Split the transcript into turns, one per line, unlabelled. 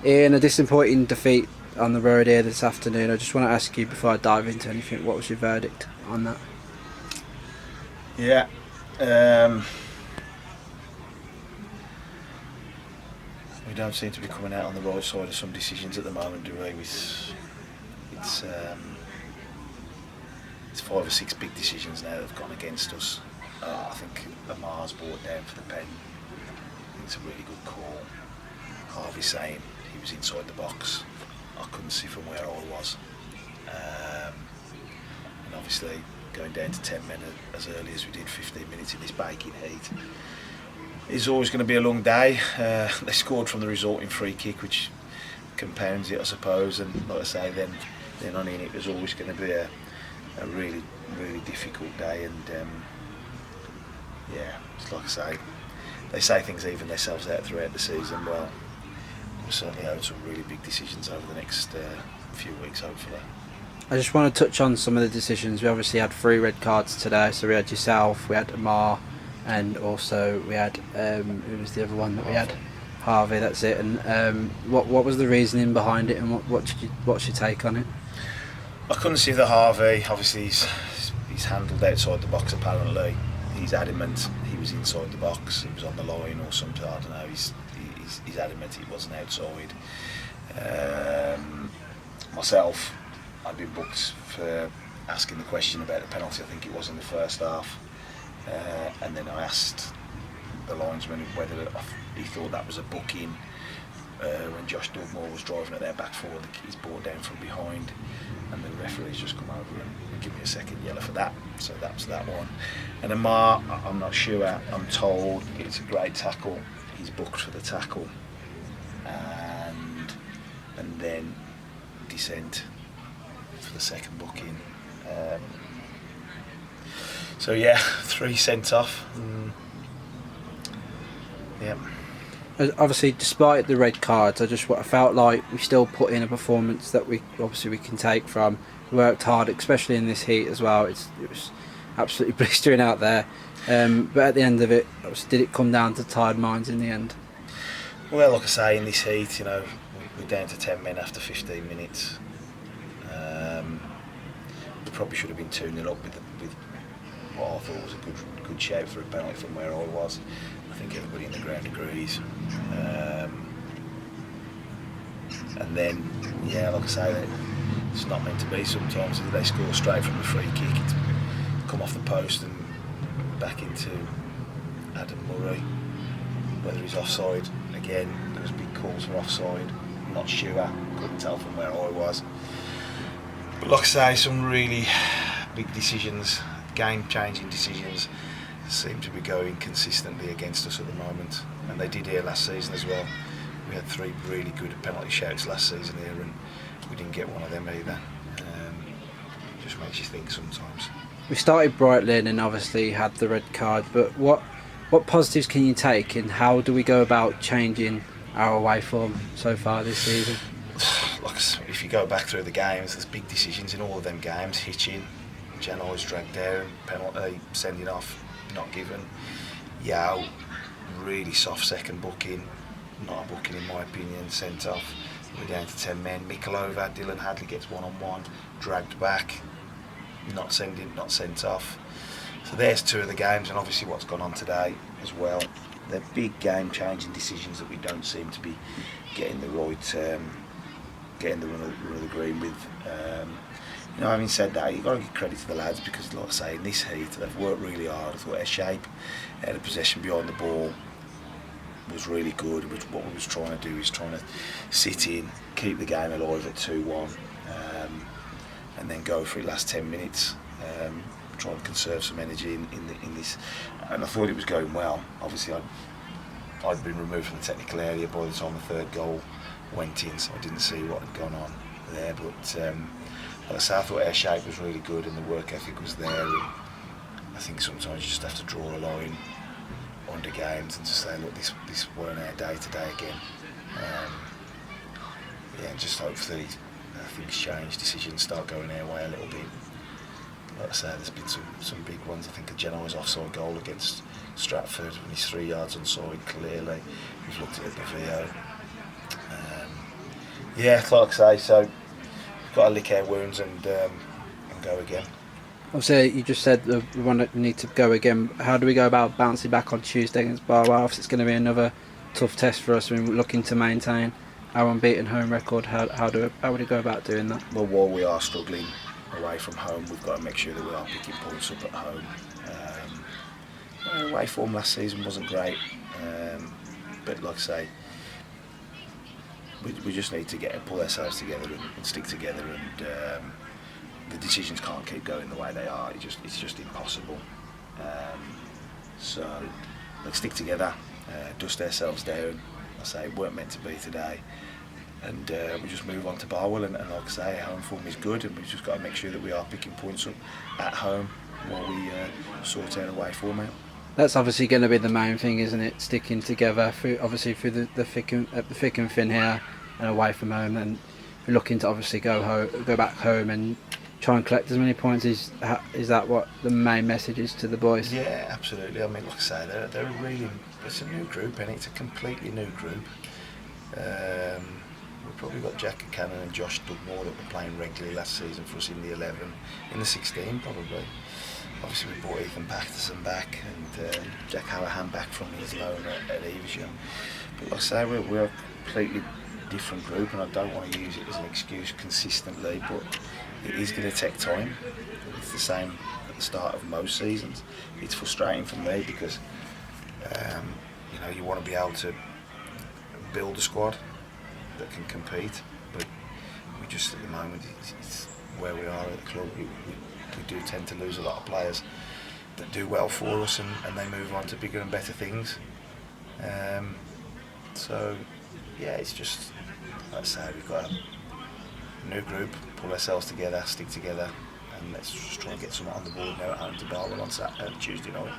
In a disappointing defeat on the road here this afternoon, I just want to ask you before I dive into anything, what was your verdict on that?
Yeah. We don't seem to be coming out on the right side of some decisions at the moment, do we? It's 5 or 6 big decisions now that have gone against us. I think Amar's brought down for the pen. It's a really good call. Harvey saying he was inside the box. I couldn't see from where I was. And obviously going down to 10 men as early as we did, 15 minutes in this baking heat. It's always going to be a long day. They scored from the resulting free kick, which compounds it, I suppose. And like I say, then on in it was always going to be a really, really difficult day. And yeah, it's like I say, they say things even themselves out throughout the season. Well, we'll certainly have some really big decisions over the next few weeks, hopefully.
I just want to touch on some of the decisions. We obviously had 3 red cards today. So we had yourself, we had Amar, and also we had who was the other one that we had? Harvey. That's it. And what was the reasoning behind it, and what's your take on it?
I couldn't see the Harvey. Obviously, he's handled outside the box. Apparently, he's adamant he was inside the box. He was on the line or something. I don't know. He's adamant he wasn't outside. Myself, I'd been booked for asking the question about the penalty. I think it was in the first half, and then I asked the linesman whether he thought that was a booking. When Josh Dugmore was driving at their back forward, he's brought down from behind, and the referee's just come over and give me a second yellow for that. So that's that one. And Amar, I'm not sure. I'm told it's a great tackle. He's booked for the tackle, and then descent for the second booking. So yeah, 3 sent off. Yeah.
Obviously, despite the red cards, I felt like we still put in a performance that we can take from. We worked hard, especially in this heat as well. It was absolutely blistering out there. But at the end of it, did it come down to tired minds in the end?
Well, like I say, in this heat, we're down to 10 men after 15 minutes. We probably should have been 2-0 up with what I thought was a good shout for a penalty from where I was. I think everybody in the ground agrees. And then, yeah, like I say, it's not meant to be sometimes. They score straight from the free kick, it's come off the post and back into Adam Murray. Whether he's offside, again, there was big calls for offside. Not sure, couldn't tell from where I was. But like I say, some really big decisions, game-changing decisions, seem to be going consistently against us at the moment, and they did here last season as well. We had 3 really good penalty shouts last season here, and we didn't get one of them either. Just makes you think sometimes.
We started brightly and obviously had the red card, but what positives can you take, and how do we go about changing our away form so far this season?
Like, if you go back through the games, there's big decisions in all of them games. Hitching, Genoa's dragged down, penalty, sending off, not given. Yao, really soft second booking, not a booking in my opinion, sent off. We're down to 10 men. Mikolova, Dylan Hadley gets 1-on-1, dragged back, not sent off. So there's 2 of the games, and obviously what's gone on today as well. They're big game-changing decisions that we don't seem to be getting the right, getting the run of the green with. Having said that, you've got to give credit to the lads because, like I say, in this heat, they've worked really hard. I thought their shape, their possession behind the ball was really good. What we was trying to do is trying to sit in, keep the game alive at 2-1, and then go for it last 10 minutes. Try and conserve some energy in this. And I thought it was going well. Obviously, I'd been removed from the technical area by the time the 3rd goal went in, so I didn't see what had gone on there. But like I say, I thought our shape was really good and the work ethic was there. And I think sometimes you just have to draw a line under games and just say, look, this weren't our day today again. And just hopefully things change, decisions start going our way a little bit. Like I say, there's been some big ones. I think a Genoa's offside goal against Stratford when he's 3 yards onside, clearly. We've looked at it, the VO. Yeah, like I say, so we've got to lick our wounds and go again.
Obviously, you just said that we want to need to go again. How do we go about bouncing back on Tuesday against Barwell? It's going to be another tough test for us. We're looking to maintain our unbeaten home record. How would we go about doing that?
Well, while we are struggling away from home, we've got to make sure that we are picking points up at home. Away form last season wasn't great, but like I say, we just need to pull ourselves together and stick together, and the decisions can't keep going the way they are. It's just impossible. So let's stick together, dust ourselves down. I say it weren't meant to be today, and we just move on to Barwell. And like I say, home form is good, and we've just got to make sure that we are picking points up at home while we sort our away form out.
That's obviously going to be the main thing, isn't it? Sticking together through the thick and thin here and away from home. And we're looking to obviously go back home and try and collect as many points. Is that what the main message is to the boys?
Yeah, absolutely. I mean, like I say, they're really, it's a new group, and it's a completely new group. We've probably got Jack Cannon and Josh Dugmore that were playing regularly last season for us in the 11, in the 16 probably. Obviously we brought Ethan Patterson back and Jack Hallahan back from his loan at Evesham. But like I say, we're a completely different group, and I don't want to use it as an excuse consistently, but it is going to take time. It's the same at the start of most seasons. It's frustrating for me because you want to be able to build a squad that can compete, but we just at the moment it's where we are at the club. We do tend to lose a lot of players that do well for us, and they move on to bigger and better things. So yeah, it's just like I say, we've got a new group, pull ourselves together, stick together, and let's just try and get something on the board now at home to Barwell on Tuesday night.